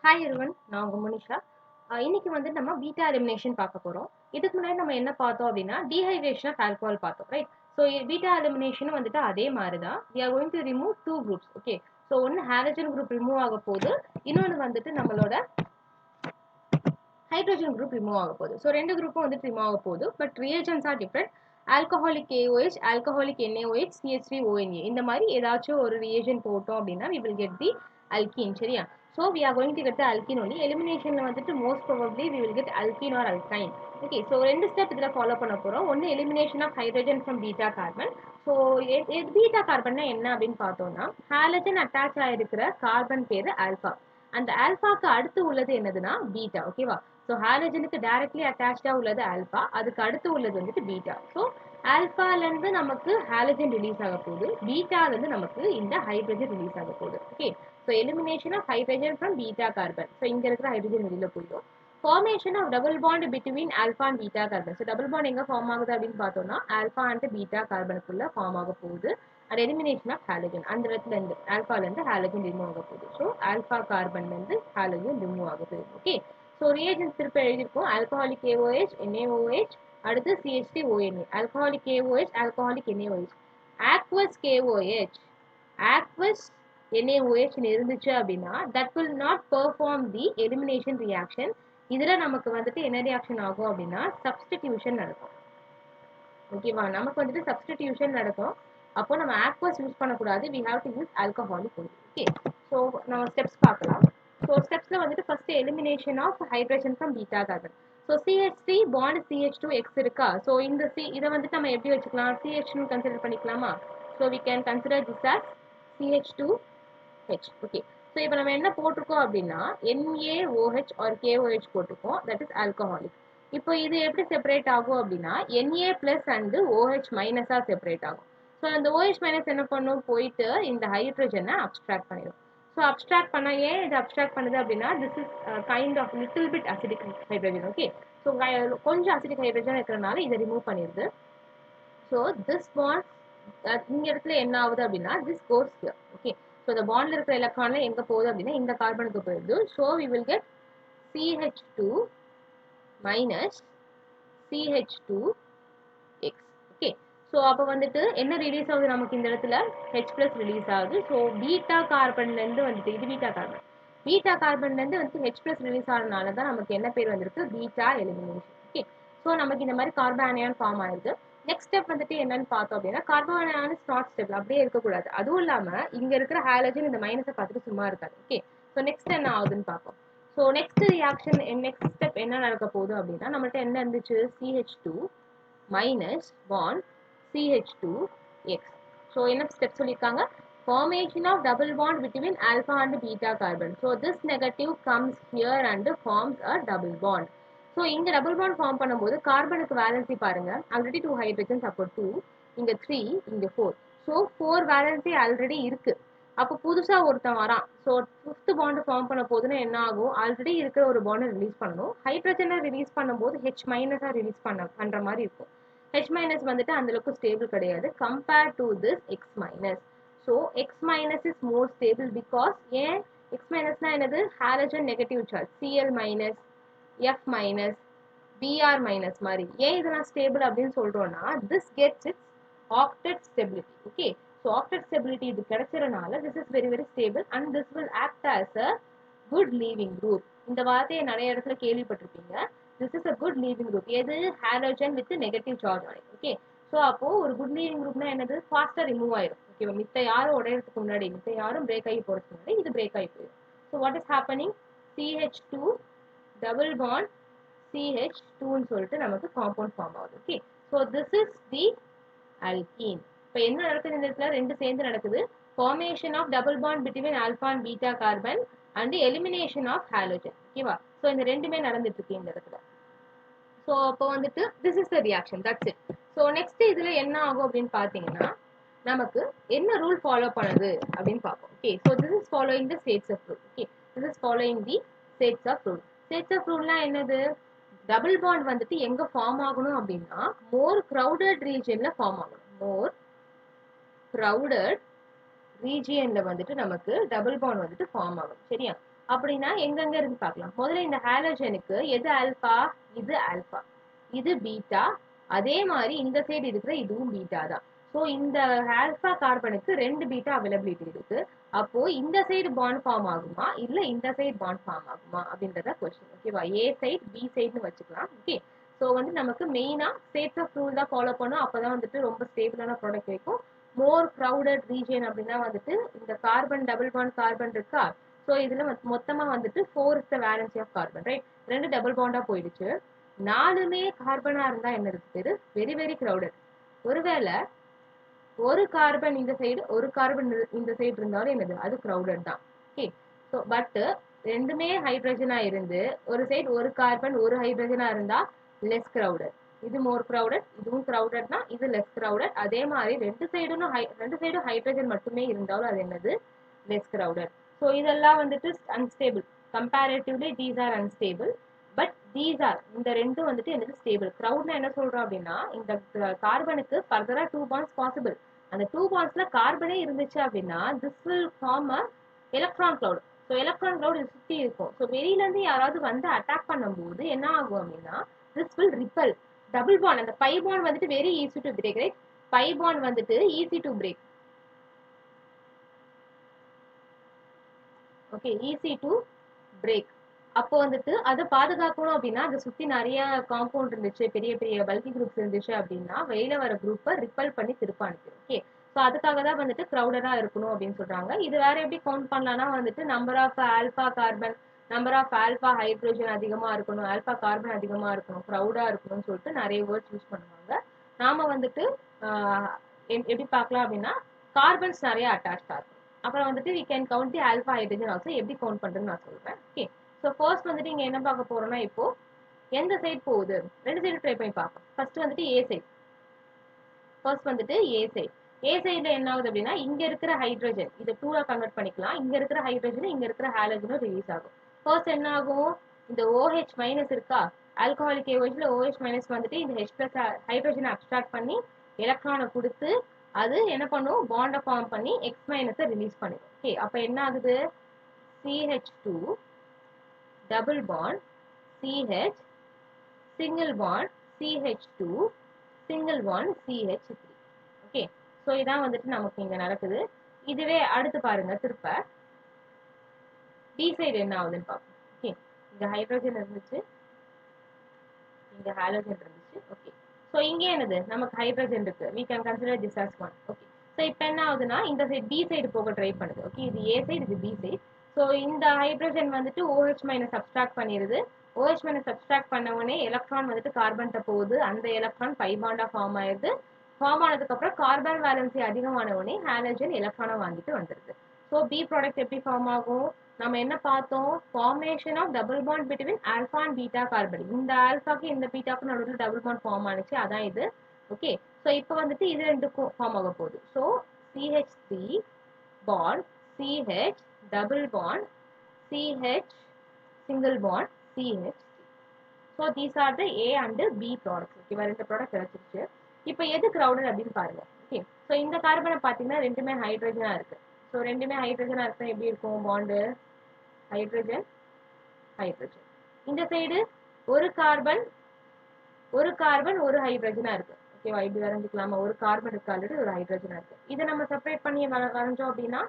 Hi everyone, நான் உங்க மோனிஷா. இன்னைக்கு வந்து நம்ம பீட்டா எலிமினேஷன் பார்க்க போறோம். இதுக்கு முன்னாடி நம்ம என்ன பார்த்தோம் அப்படின்னா டீஹைட்ரேஷன் ஆஃப் ஆல்கஹால் பார்த்தோம், ரைட்? ஸோ பீட்டா எலிமினேஷனும் வந்துட்டு அதே மாதிரி தான். we are going to remove two groups, okay? So ஒன்று ஹாலஜன் குரூப் ரிமூவ் ஆக போகுது, இன்னொன்று வந்துட்டு நம்மளோட ஹைட்ரோஜன் குரூப் ரிமூவ் ஆக போகுது. ஸோ ரெண்டு குரூப்பும் வந்துட்டு ரிமூவ் ஆக போகுது, but reagents are different. Alcoholic KOH, alcoholic NaOH, CH3ONA இந்த மாதிரி ஏதாச்சும் ஒரு ரியேஜன் போட்டோம் அப்படின்னா we will get the alkene, சரியா? So we are going to get the alkene only. Eliminationல வந்துட்டு most probably we will get alkene or alkyne. Okay, so ரெண்டு step இதுல ஃபாலோ பண்ண போறோம். ஒன்னு elimination of hydrogen from beta carbon. So beta கார்பன்னா என்ன அப்படின்னு பார்த்தோம்னா ஹாலஜன் அட்டாச் ஆயிருக்கிற கார்பன் பேரு ஆல்பா. அந்த ஆல்பாக்கு அடுத்து உள்ளது என்னதுன்னா பீட்டா, ஓகேவா? ஸோ ஹாலஜனுக்கு டைரக்ட்லி அட்டாச்சா உள்ளது ஆல்பா, அதுக்கு அடுத்து உள்ளது வந்துட்டு பீட்டா. ஸோ ஆல்பால இருந்து நமக்கு ஹாலஜன் ரிலீஸ் ஆக போகுது, பீட்டால இருந்து நமக்கு இந்த ஹைட்ரஜன் ரிலீஸ் ஆக போகுது. Okay, so elimination of hydrogen from beta carbon. So இங்க இருக்கிற ஹைட்ரஜன் வெளியில போயிடும். Formation of double bond between alpha and beta carbon. So double bond எங்க ஃபார்ம் ஆகுது அப்படின்னு பார்த்தோம்னா ஆல்பா அண்ட் பீட்டா கார்பனுக்குள்ள ஃபார்ம் ஆக போகுது. அண்ட் எலிமினேஷன் ஆஃப் ஹாலஜன், அந்த இடத்துல இருந்து ஆல்பால இருந்து ஹாலஜன் ரிமூவ் ஆக போகுது. ஸோ ஆல்பா கார்பன்ல இருந்து ஹாலஜன் ரிமூவ் ஆகுது. ஓகே, ஸோ ரியேஜன்ஸ் திருப்பி எழுதியிருக்கோம். ஆல்கஹாலிக் KOH, NaOH, அடுத்து CH3ONA. Alcoholic KOH, alcoholic NaOH. Aqueous KOH, aqueous NaOH இருந்துச்சு அப்படின்னா that will not perform the elimination reaction. இதுல நமக்கு வந்துட்டு என்ன ரியாக்ஷன் ஆகும் அப்படின்னா சப்ஸ்டிடியூஷன் நடக்கும். ஓகேவா? நமக்கு வந்துட்டு சப்ஸ்டிடியூஷன் நடக்கும். அப்போ நம்ம ஆக்வஸ் யூஸ் பண்ணக்கூடாது, we have to use alcoholic only. Okay, so நம்ம ஸ்டெப்ஸ் பார்க்கலாம். ஸோ ஸ்டெப்ஸ்ல வந்துட்டு first elimination of hydrogen from beta carbon. So CH3 bond CH2X இருக்கா? ஸோ இந்த இதை வந்துட்டு நம்ம எப்படி வச்சுக்கலாம்? CH2 கன்சிடர் பண்ணிக்கலாமா? So we can consider this as CH2H. Okay, so இப்போ நம்ம என்ன போட்டிருக்கோம் அப்படின்னா NaOH or KOH போட்டிருக்கோம், தட் இஸ் ஆல்கஹாலிக். இப்போ இது எப்படி செப்பரேட் ஆகும் அப்படின்னா Na பிளஸ் அண்ட் OH மைனஸா செப்பரேட் ஆகும். ஸோ அந்த OH மைனஸ் என்ன பண்ணும், போயிட்டு இந்த ஹைட்ரஜனை அப்ஸ்ட்ராக்ட் பண்ணிடும். ஸோ அப்ஸ்ட்ராக்ட் பண்ண ஏன் இது அப்ஸ்ட்ராக்ட் பண்ணுது அப்படின்னா this is kind of little bit acidic hydrogen. Okay, so கொஞ்சம் அசிடிக் ஹைட்ரஜன் இருக்கிறதுனால இதை ரிமூவ் பண்ணிடுது. ஸோ திஸ் பாண்ட் இந்த இடத்துல என்ன ஆகுது அப்படின்னா this goes here. Okay, so இந்த பாண்ட்ல இருக்கிற எலக்ட்ரான்ல எங்க போகுது அப்படின்னா இந்த கார்பனுக்கு போயிடுது. So we will get CH2 minus CH2X. Okay, so அப்போ வந்துட்டு என்ன ரிலீஸ் ஆகுது நமக்கு இந்த இடத்துல H பிளஸ் ரிலீஸ் ஆகுது. ஸோ பீட்டா கார்பன்லேருந்து வந்துட்டு இது பீட்டா கார்பன், பீட்டா கார்பன்லேருந்து வந்து H பிளஸ் ரிலீஸ் ஆனதுனால தான் நமக்கு என்ன பேர் வந்திருக்கு, பீட்டா எலிமினேஷன். ஓகே, ஸோ நமக்கு இந்த மாதிரி கார்பன் அயன் ஃபார்ம் ஆயிருக்கு. நெக்ஸ்ட் ஸ்டெப் வந்துட்டு என்னன்னு பார்த்தோம் அப்படின்னா கார்பன் அயன் நாட் ஸ்டேபிள், அப்படியே இருக்கக்கூடாது. அதுவும் இல்லாமல் இங்கே இருக்கிற ஹாலஜன் இந்த மைனஸை பார்த்துட்டு சும்மா இருக்காது. ஓகே, ஸோ நெக்ஸ்ட் என்ன ஆகுதுன்னு பார்ப்போம். So next reaction next step என்ன நடக்க போகுது அப்படின்னா நம்மள்ட்ட என்ன இருந்துச்சு, CH2 minus bond CH2X. So என்ன ஸ்டெப் சொல்லியிருக்காங்க, formation of double bond between alpha and beta carbon. So this negative comes here and forms a double bond. So இங்க டபுள் பாண்ட் ஃபார்ம் பண்ணும்போது கார்பனுக்கு வேலன்சி பாருங்க, ஆல்ரெடி 2 ஹைட்ரஜன்ஸ், அப்போ 2, இங்க 3, இங்க 4. So 4 valency already இருக்கு. அப்போ புதுசா ஒருத்தன் வரான். ஸோ ஃபிஃப்த் பாண்ட் ஃபார்ம் பண்ண போதுன்னா என்ன ஆகும், ஆல்ரெடி இருக்கிற ஒரு பாண்டை ரிலீஸ் பண்ணணும். ஹைட்ரஜனை ரிலீஸ் பண்ணும்போது H மைனஸா ரிலீஸ் பண்ற மாதிரி இருக்கும். H மைனஸ் வந்துட்டு அந்த அளவுக்கு ஸ்டேபிள் கிடையாது compared to this X minus. So X minus is more stable because ஏன் X மைனஸ்னா என்னது, halogen negative charge, Cl minus, F minus, Br minus மாதிரி. ஏன் இதெல்லாம் ஸ்டேபிள் அப்படின்னு சொல்றோம்னா this gets its octet stability. Okay, so octet stability இது கிடைச்சறனால this is very very stable and this will act as a good leaving group. இந்த வார்த்தையை நிறைய இடத்துல கேள்விப்பட்டிருப்பீங்க. this is a good leaving group. எது, halogen with negative charge anion. Okay, so அப்போ ஒரு good leaving குரூப்னா என்னது, ஃபாஸ்ட்டாக ரிமூவ் ஆயிடும். ஓகேவா? மித்த யாரும் உடையறதுக்கு முன்னாடி, மித்த யாரும் பிரேக் ஆகி போகிறதுக்கு முன்னாடி இது பிரேக் ஆகி போயிடும். So what is happening, CH2 double bond CH2ன்னு சொல்லிட்டு நமக்கு காம்பவுண்ட் ஃபார்ம் ஆகுது. Okay, so this is the alkene. இப்போ என்ன நடக்குது இந்த இடத்துல, ரெண்டு சேர்ந்து நடக்குது. formation of double bond between alpha and beta carbon and elimination of halogen. ஓகேவா? ஸோ இந்த ரெண்டுமே நடந்துட்டு இருக்கு இந்த இடத்துல. ஸோ அப்போ வந்துட்டு this is the reaction, that's it. So next இதுல என்ன ஆகும் அப்படின்னு பார்த்தீங்கன்னா நமக்கு என்ன ரூல் ஃபாலோ பண்ணுது அப்படின்னு பார்ப்போம். Okay, so this is following the states of rule. Okay, this is following the states of rule. states of rule என்னது, டபுள் பாண்ட் வந்துட்டு எங்க ஃபார்ம் ஆகணும் அப்படின்னா மோர் கிரவுடட் ரீஜன்ல ஃபார்ம் ஆகணும். மோர் கிரவுடட் ரீஜியன்ல வந்துட்டு நமக்கு டபுள் பாண்ட் வந்துட்டு ஃபார்ம் ஆகும். சரியா? அப்படின்னா எங்கெங்க இருந்து பார்க்கலாம். முதல்ல இந்த ஹாலோஜனுக்கு எது ஆல்பா, இது ஆல்பா, இது பீட்டா. அதே மாதிரி இந்த சைடு இருக்கிற இதுவும் பீட்டா தான். ஸோ இந்த ஆல்பா கார்பனுக்கு 2 பீட்டா அவைலபிலிட்டி இருக்கு. அப்போ இந்த சைடு பாண்ட் ஃபார்ம் ஆகுமா இல்ல இந்த சைடு பாண்ட் ஃபார்ம் ஆகுமா அப்படின்றத கொஸ்டின். ஓகேவா? ஏ சைடு பி சைடுன்னு வச்சுக்கலாம். ஓகே. ஸோ வந்து நமக்கு மெயினா ஸ்டேட்ஸ் ஆஃப் ரூல் தான் ஃபாலோ பண்ணும். அப்பதான் வந்துட்டு ரொம்ப ஸ்டேபிளான ப்ராடக்ட் கிடைக்கும். மோர் க்ரௌடட் ரீஜன் அப்படின்னா வந்துட்டு இந்த கார்பன் டபுள் பாண்ட் கார்பன் இருக்கா. ஸோ இதுல மொத்தமா வந்துட்டு 4 is the valency of carbon, right? 2 double Panda போயிடுச்சு. 4மே கார்பனா இருந்தா என்ன இருக்கு? Very very crowded. ஒருவேளை ஒரு கார்பன் இந்த சைடு ஒரு கார்பன் இந்த சைடு இருந்தாலும் என்னது? அது கிரௌடட் தான். ஓகே. ஸோ பட் ரெண்டுமே ஹைட்ரஜனா இருந்து ஒரு சைடு ஒரு கார்பன் ஒரு ஹைட்ரஜனா இருந்தா லெஸ் கிரௌடட். இது மோர் கிரௌடட், இதுவும் கிரௌடட் தான், இது லெஸ் கிரௌடட். அதே மாதிரி ரெண்டு சைடும் ஹைட்ரஜன் மட்டுமே இருந்தாலும் அது என்னது? Less crowded. ஸோ இதெல்லாம் வந்துட்டு unstable. Comparatively these are unstable. But these are இந்த ரெண்டும் வந்துட்டு எனக்கு ஸ்டேபிள். கிரௌட்னா என்ன சொல்றோம் அப்படின்னா இந்த கார்பனுக்கு ஃபர்தரா 2 பாண்ட்ஸ் பாசிபிள். அந்த 2 பாண்ட்ஸ்ல கார்பனே இருந்துச்சு அப்படின்னா this will form a electron cloud. So electron cloud இது சுத்தி இருக்கும். ஸோ வெளியில இருந்து யாராவது வந்து அட்டாக் பண்ணும்போது என்ன ஆகும் அப்படின்னா this will repel. Double bond அந்த பை பாண்ட் வந்துட்டு very easy to break, right? Pi bond வந்துட்டு easy to break. Okay, easy to break. அப்போ வந்துட்டு அதை பாதுகாக்கணும் அப்படின்னா அதை சுத்தி நிறைய காம்பவுண்ட் இருந்துச்சு, பெரிய பெரிய பல்கி குரூப்ஸ் இருந்துச்சு அப்படின்னா வெளியில வர குரூப்பை ரிப்பல் பண்ணி திருப்ப அனுப்பிடும். ஓகே. ஸோ அதுக்காக தான் வந்துட்டு க்ரௌடடா இருக்கணும் அப்படின்னு சொல்றாங்க. இது வேற எப்படி கவுண்ட் பண்ணலாம்னா வந்துட்டு number of alpha carbon, number of alpha hydrogen அதிகமா இருக்கணும், ஆல்பா கார்பன் அதிகமா இருக்கணும், க்ரௌடா இருக்கணும்னு சொல்லிட்டு நிறைய வேர்ட்ஸ் யூஸ் பண்ணுவாங்க. நாம வந்துட்டு எப்படி பார்க்கலாம் அப்படின்னா கார்பன்ஸ் நிறைய அட்டாச் ஆகும். அப்புறம் வந்துட்டு we can count the alpha hydrogen also. எப்படி கவுண்ட் பண்றதுன்னு நான் சொல்றேன். ஓகே. ஸோ ஃபர்ஸ்ட் வந்துட்டு இங்க என்ன பார்க்க போறோம்னா இப்போ எந்த சைடு போகுது ரெண்டு சைடு ட்ரை பண்ணி பார்ப்போம். ஃபர்ஸ்ட் வந்துட்டு ஏ சைடு. ஃபர்ஸ்ட் வந்துட்டு ஏ சைடு. ஏ சைடுல என்ன ஆகுது அப்படின்னா இங்க இருக்கிற ஹைட்ரஜன் இதை டூவா கன்வெர்ட் பண்ணிக்கலாம். இங்க இருக்கிற ஹைட்ரஜன் இங்க இருக்கிற ஹாலஜனும் ரிலீஸ் ஆகும். ஃபர்ஸ்ட் என்ன ஆகும்? இந்த OH மைனஸ் இருக்கா, ஆல்கஹாலிக் ஏஓஹெச்ல OH மைனஸ் வந்துட்டு இந்த H பிளஸ் ஹைட்ரஜனை அப்ஸ்ட்ராக்ட் பண்ணி எலக்ட்ரானை கொடுத்து அது என்ன பண்ணும்? பாண்டை ஃபார்ம் பண்ணி எக்ஸ் மைனஸை ரிலீஸ் பண்ணிடும். ஓகே. அப்போ என்ன ஆகுது? CH2 double bond CH single bond CH2 single bond CH3. Okay. So இதான் வந்துட்டு நமக்கு இங்க நடக்குது. இதுவே அடுத்து பாருங்க திருப்ப பி சைடு என்ன ஆகுதுன்னு பார்ப்போம். ஓகே. இங்க ஹைட்ரஜன் இருந்துச்சு, இங்க ஹாலோஜன் இருந்துச்சு. ஓகே. ஸோ இங்கே என்னது? நமக்கு ஹைட்ரஜன் இருக்கு. we can consider this as one. Okay. So இப்போ என்ன ஆகுதுன்னா இந்த சைடு பி சைடு போக ட்ரை பண்ணுது. ஓகே. இது ஏ சைடு, இது பி சைடு. ஸோ இந்த ஹைட்ரஜன் வந்துட்டு OH மைனஸ் சப்ஸ்ட்ராக்ட் பண்ணிடுது. OH மைனஸ் சப்ஸ்ட்ராக்ட் பண்ண உடனே எலக்ட்ரான் வந்துட்டு கார்பன்ட்ட போகுது. அந்த எலக்ட்ரான் பை பாண்டா ஃபார்ம் ஆயிடுது. ஃபார்ம் ஆனதுக்கு அப்புறம் கார்பன் வேலன்சி அதிகமான உடனே ஹாலஜன் எலக்ட்ரானை வாங்கிட்டு வந்துடுது. ஸோ பி ப்ராடக்ட் எப்படி ஃபார்ம் ஆகும்? நம்ம என்ன பார்த்தோம்? Formation of double bond between alpha and beta carbon. இந்த ஆல்பாக்கு இந்த பீட்டாக்கு நடுவில் டபுள் பாண்ட் ஃபார்ம் ஆனிச்சு, அதான் இது. ஓகே. ஸோ இப்போ வந்துட்டு இது ரெண்டுக்கும் ஃபார்ம் ஆக போகுது. So CH3 bond CH double bond CH single bond CH3. So these are the A and B products. ஓகேவா? ரெண்டு ப்ராடக்ட் கிடைச்சிருச்சு. இப்போ எது கிரௌடட் அப்படின்னு பாருங்க. ஓகே. ஸோ இந்த கார்பனை பார்த்தீங்கன்னா ரெண்டுமே ஹைட்ரஜனா இருக்கு. ஸோ ரெண்டுமே ஹைட்ரஜனா இருந்தா எப்படி இருக்கும் பாண்டு? Hydrogen hydrogen. இந்த சைடு ஒரு கார்பன் ஒரு ஹைட்ரஜனா இருக்கு. ஓகேவா? இப்படி வரைஞ்சிக்கலாமா? ஒரு கார்பன் இருக்கு, ஆல்ரெடி ஒரு ஹைட்ரஜனா இருக்கு. இதை நம்ம செப்பரேட் பண்ணி வரைஞ்சோம் அப்படின்னா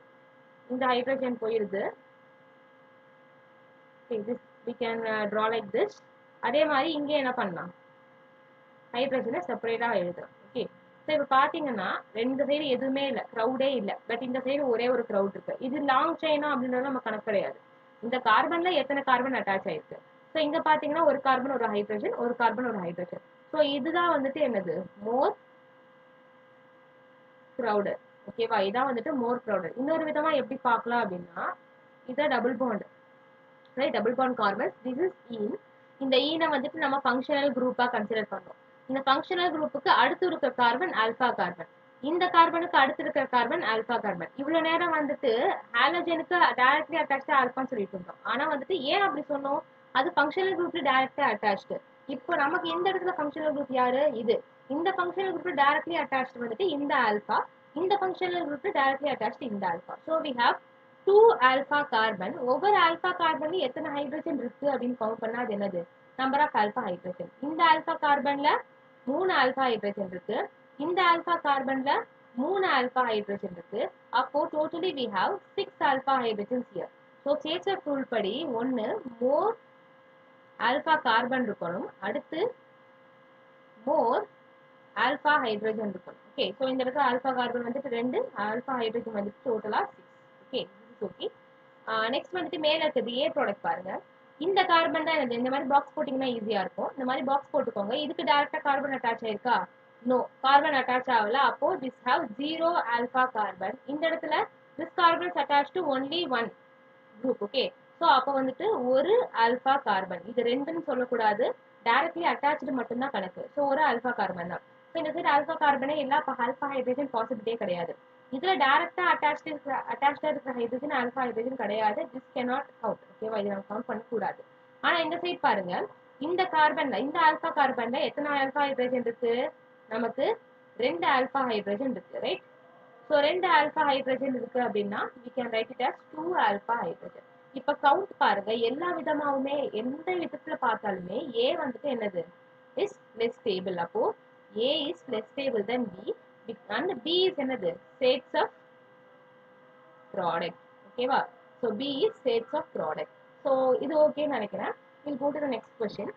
இந்த ஹைட்ரஜன் போயிருது. we can draw like this. அதே மாதிரி இங்கே என்ன பண்ணலாம்? ஹைட்ரஜனை செப்பரேட்டா எழுதுறோம். ஓகே. ஸோ இப்போ பார்த்தீங்கன்னா ரெண்டு சைடு எதுவுமே இல்லை, க்ரௌடே இல்லை. பட் இந்த சைடு ஒரே ஒரு க்ரௌட் இருக்கு. இது லாங் செயினா அப்படின்றது நம்ம கணக்கு கிடையாது. இந்த கார்பன்ல எத்தனை கார்பன் அட்டாச் ஆயிருக்கு. ஸோ இங்க பாத்தீங்கன்னா ஒரு கார்பன் ஒரு ஹைட்ரஜன், ஒரு கார்பன் ஒரு ஹைட்ரஜன். ஸோ இதுதான் வந்துட்டு என்னது? மோர் க்ரௌடட். ஓகேவா? இதான் வந்துட்டு மோர் க்ரௌடட். இன்னொரு விதமா எப்படி பார்க்கலாம் அப்படின்னா இதை double bond, right? Double bond carbon. This is ene. இந்த ஈனை வந்துட்டு நம்ம ஃபங்க்ஷனல் குரூப்பா கன்சிடர் பண்றோம். இந்த ஃபங்க்ஷனல் குரூப்புக்கு அடுத்து இருக்கிற கார்பன் ஆல்பா கார்பன், இந்த கார்பனுக்கு அடுத்து இருக்கிற கார்பன் ஆல்பா கார்பன். இவ்வளவு நேரம் வந்துட்டு ஹாலஜனுக்கு டைரக்ட்லி அட்டாச்ட் ஆல்பான்னு சொல்லிட்டு இருந்தோம். ஆனா வந்துட்டு ஏன் அப்படி சொன்னோம்? அது ஃபங்க்ஷனல் குரூப்ல டைரக்டா அட்டாச்டு. இப்போ நமக்கு இந்த இடத்துல ஃபங்க்ஷனல் குரூப் யாரு? இது. இந்த ஃபங்க்ஷனல் குரூப்ல டைரக்ட்லி அட்டாச்டு வந்துட்டு இந்த ஆல்பா, இந்த ஃபங்க்ஷனல் குரூப்ல டைரக்ட்லி அட்டாச்டு இந்த alpha. So we have two alpha carbon, ஒவ்வொரு ஆல்பா கார்பன்ல எத்தனை ஹைட்ரஜன் இருக்கு அப்படின்னு கவுண்ட் பண்ணா அது என்னது? Number of alpha hydrogen. இந்த ஆல்பா கார்பன்ல 3 ஆல்பா ஹைட்ரஜன் இருக்கு, இந்த ஆல்பா கார்பன்ல 3 ஆல்பா ஹைட்ரஜன் இருக்கு. அப்போ totally we have 6 alpha hydrogens here. So சேச்சர் ரூல் படி ஒன்னு மோர் ஆல்பா கார்பன் இருக்கணும், அடுத்து மோர் ஆல்பா ஹைட்ரஜன் இருக்கணும். ஓகே, ஸோ இந்த இடத்துல ஆல்பா கார்பன் வந்துட்டு 2, ஆல்பா ஹைட்ரஜன் வந்துட்டு டோட்டலா 6. Okay, okay. நெக்ஸ்ட் வந்துட்டு மேல இருக்கிறது ஏ ப்ராடக்ட் பாருங்க. இந்த கார்பன் தான் இந்த மாதிரி பாக்ஸ் போட்டிங்கன்னா ஈஸியா இருக்கும். இந்த மாதிரி பாக்ஸ் போட்டுக்கோங்க. இதுக்கு டைரக்டா கார்பன் அட்டாச் ஆயிருக்கா? நோ, கார்பன் அட்டாச் ஆகல. அப்போ திஸ் ஹேவ் 0 ஆல்பா கார்பன். இந்த இடத்துல this carbon is attach to only 1 group. Okay, so அப்போ வந்துட்டு ஒரு ஆல்பா கார்பன், இது ரெண்டுன்னு சொல்லக்கூடாது, டைரக்ட்லி அட்டாச்சு மட்டும்தான் கணக்கு. ஸோ ஒரு ஆல்பா கார்பன் தான். ஸோ இந்த சைடு ஆல்பா கார்பனே எல்லா ஆல்பா ஹைட்ரஜன் பாசிபிலிட்டியே கிடையாது. இதுல டைரக்டா அட்டாச்டா இருக்கிற ஹைட்ரஜன் ஆல்பா ஹைட்ரஜன் கிடையாது. This cannot count. ஓகேவா, இது நம்ம கவுண்ட் பண்ணக்கூடாது. ஆனா இந்த சைடு பாருங்க, இந்த கார்பன்ல, இந்த ஆல்பா கார்பன்ல எத்தனை ஆல்பா ஹைட்ரஜன் இருக்கு? நமக்கு 2 ஆல்பா ஹைட்ரஜன் இருக்கு, ரைட்? ஸோ 2 ஆல்பா ஹைட்ரஜன் இருக்கு அப்படின்னா we can write it as 2 alpha hydrogen. இப்ப கவுண்ட் பாருங்க, எல்லா விதமாவுமே எந்த விதத்துல பார்த்தாலுமே ஏ வந்துட்டு என்னது? Is less stable. அப்போ A is less stable than B and B is என்னது? States of product. ஓகேவா? So B is states of product. So இது ஓகே நினைக்கிறேன். we'll go to the next question.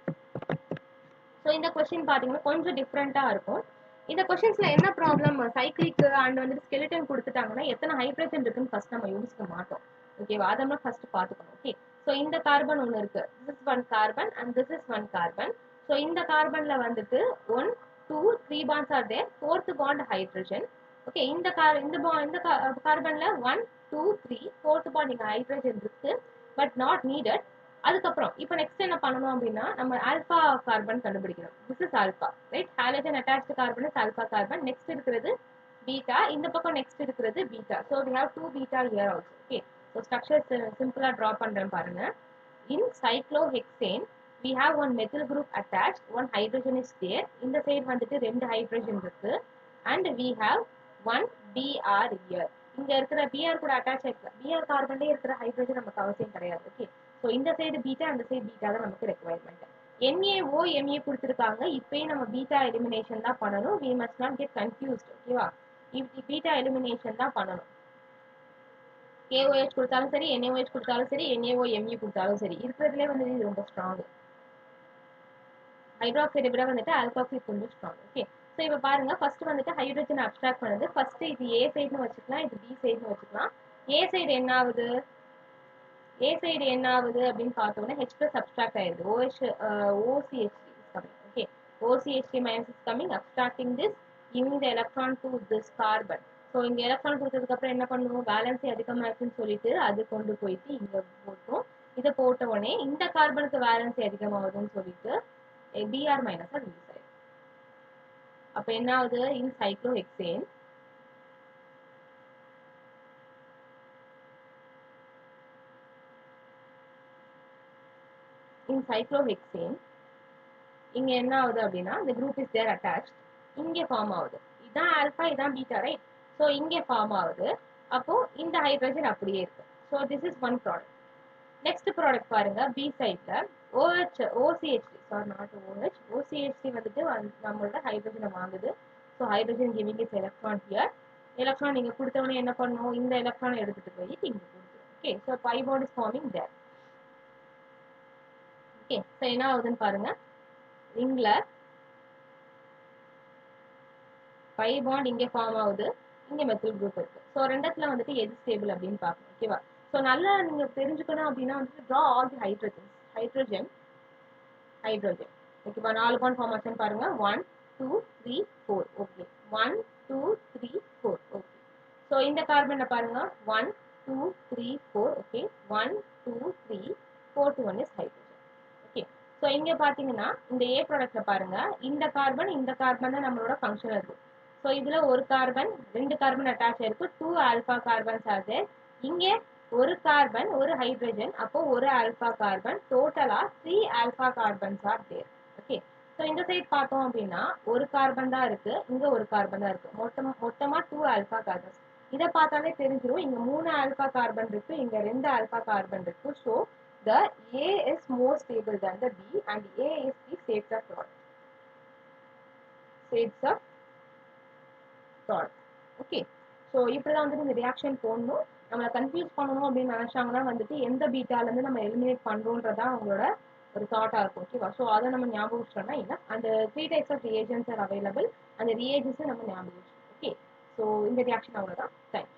So இந்த கொஸ்டின் பார்த்தீங்கன்னா கொஞ்சம் டிஃப்ரெண்ட்டாக இருக்கும். இந்த கொஸ்டின்ஸ்ல என்ன ப்ராப்ளம், சைக்கிளிக் அண்ட் வந்துட்டு ஸ்கெலிட்டன் கொடுத்துட்டாங்கன்னா எத்தனை ஹைட்ரஜன் இருக்குன்னு ஃபர்ஸ்ட் நம்ம யோசிக்க மாட்டோம். ஓகேவா, அதை நம்ம ஃபர்ஸ்ட் பார்த்துக்கணும். ஓகே, ஸோ இந்த கார்பன் ஒன்று இருக்கு, this is 1 carbon and this is 1 carbon. So இந்த கார்பன்ல வந்துட்டு 1, 2, 3 bonds are there, 4th bond hydrogen. Okay, இந்த கார்பன்ல 1, 2, 3, 4th பாண்ட் இங்க ஹைட்ரஜன் இருக்கு, பட் நாட் நீடட். அதுக்கப்புறம் இப்போ நெக்ஸ்ட் என்ன பண்ணணும் அப்படின்னா நம்ம ஆல்பா கார்பன் கண்டுபிடிக்கணும். This is alpha, right? Halogen attached carbon is alpha carbon. Next இருக்கிறது பீட்டா, இந்த பக்கம் நெக்ஸ்ட் இருக்கிறது beta. So we have 2 beta here also. Okay, so structure சிம்பிளா டிரா பண்றேன் பாருங்க. இன் cyclohexane we have one methyl group attached, one hydrogen is there. இந்த side வந்துட்டு 2 hydrogen இருக்கு and we have one Br here. இங்க இருக்கிற Br கூட attach ஆயிருக்கு. Br கார்பன்லயே இருக்கிற ஹைட்ரஜன் நமக்கு அவசியம் கிடையாது. ஓகே, ஸோ இந்த சைடு பீட்டா, அந்த சைடு பீட்டா தான் நமக்கு ரெக்குவயர்மெண்ட். NaO Me கொடுத்துருக்காங்க, இப்பயும் நம்ம பீட்டா எலிமினேஷன் தான் பண்ணணும். we must not get confused. ஓகேவா, பீட்டா எலிமினேஷன் தான் பண்ணணும். KOH கொடுத்தாலும் சரி, NaOH கொடுத்தாலும் சரி, NaO Me கொடுத்தாலும் சரி, இருக்கிறதுலே வந்து இது ரொம்ப ஸ்ட்ராங். ஹைட்ராக்சைடை விட வந்துட்டு ஆல்காக்சைடு கொஞ்சம் ஸ்ட்ராங். ஓகே, ஸோ இப்போ பாருங்க, ஃபர்ஸ்ட் வந்துட்டு ஹைட்ரஜன் அப்ஸ்ட்ராக்ட் பண்ணுது. ஃபர்ஸ்ட் இது ஏ சைடுன்னு வச்சுக்கலாம், இது பி சைடுன்னு வச்சுக்கலாம். ஏ சைடு என்ன ஆகுது? ஏ சைடு என்ன ஆகுது அப்படின்னு பார்த்தோம்னா H plus subtract ஆயிருது. OCH is coming. Okay, OCH minus is coming, abstracting this, giving the electron to this carbon. So இங்க எலக்ட்ரான் கொடுத்ததுக்கு அப்புறம் என்ன பண்ணுவோம்? வேலன்சி அதிகமா இருக்குன்னு சொல்லிட்டு அது கொண்டு போயிட்டு இங்க போட்டோம். இதை போட்ட உடனே இந்த கார்பனுக்கு வேலன்சி அதிகமாகுதுன்னு சொல்லிட்டு Br மைனஸ் ரிலீஸ் ஆயிடும். அப்ப என்ன ஆகுது? இன் சைக்ளோஹெக்சேன் இங்க என்ன ஆகுது அப்படின்னா இந்த குரூப் இஸ் தேர் அட்டாச், இங்கே ஃபார்ம் ஆகுது. இதான் ஆல்பா, இதான் பீட்டா, ரைட்? ஸோ இங்கே ஃபார்ம் ஆகுது. அப்போ இந்த ஹைட்ரஜன் அப்படியே இருக்கு. So this is one product. Next product பாருங்க, பி சைட்ல OCH3, sorry not OH, OCH3 வந்துட்டு நம்மளோட ஹைட்ரஜனை வாங்குது. So hydrogen giving is electron here. Electron நீங்க கொடுத்த உடனே என்ன பண்ணுவோம்? இந்த எலக்ட்ரானை எடுத்துட்டு போய் இங்க கொடுத்துரும். Okay, so pi bond is forming there. Okay, so என்ன ஆகுதுன்னு பாருங்க, ரிங்ல பை பாண்ட் இங்கே ஃபார்ம் ஆகுது, இங்க மெத்தில் குரூப் இருக்கு. ஸோ ரெண்டத்துல வந்துட்டு எது ஸ்டேபிள் அப்படின்னு பார்க்கணும். ஓகேவா, ஸோ நல்லா நீங்க தெரிஞ்சுக்கணும் அப்படின்னா வந்துட்டு ட்ரா ஆல் தி ஹைட்ரஜன். ஓகேவா, 4 பாண்ட் ஃபார்மேஷன் பாருங்க, 1, 2, 3, 4. ஓகே, 1, 2, 3, 4. ஓகே, ஸோ இந்த கார்பனை பாருங்க, 1, 2, 3, 4. Okay, 1, 2, 3, 4th one is hydrogen. Okay, so இங்க பாத்தீங்கன்னா இந்த ஏ ப்ராடக்ட்ல பாருங்க, இந்த கார்பன் தான் நம்மளோட ஃபங்க்ஷனல் குரூப். ஸோ இதுல ஒரு கார்பன், 2 கார்பன் அட்டாச் ஆயிருக்கு, 2 ஆல்பா கார்பன்ஸ் ஆகுது. இங்கே ஒரு கார்பன், ஒரு ஹைட்ரஜன், அப்போ ஒரு ஆல்பா கார்பன், டோட்டலா 3 alpha carbons are there. Okay, so இந்த சைட் பார்த்தோம் அப்படின்னா ஒரு கார்பன் தான் இருக்கு, இங்க ஒரு கார்பன் தான் இருக்கு, மொத்தமா 2 ஆல்பா கார்பன்ஸ். இதை பார்த்தாலே தெரிஞ்சிடும். இங்க 3 ஆல்பா கார்பன் இருக்கு, இங்க 2 ஆல்பா கார்பன் இருக்கு. So the A is more stable than the B and A is the safer product. Safer product. Okay. So இப்படிதான் வந்துட்டு இந்த ரியாக்ஷன் போடணும். நம்மளை கன்ஃபியூஸ் பண்ணணும் அப்படின்னு நினைச்சாங்கன்னா வந்துட்டு எந்த பீட்டால இருந்து நம்ம எலிமினேட் பண்றோன்றதா அவங்களோட ஒரு தாட்டா இருக்கும். ஓகேவா? ஸோ அதை நம்ம ஞாபகம் வச்சோம்னா என்ன, அந்த 3 types of reagents are available. அந்த reagents நம்ம ஞாபகம் வச்சோம். ஓகே. ஸோ இந்த ரியாக்ஷன் அவ்வளோதான். தேங்க்ஸ்.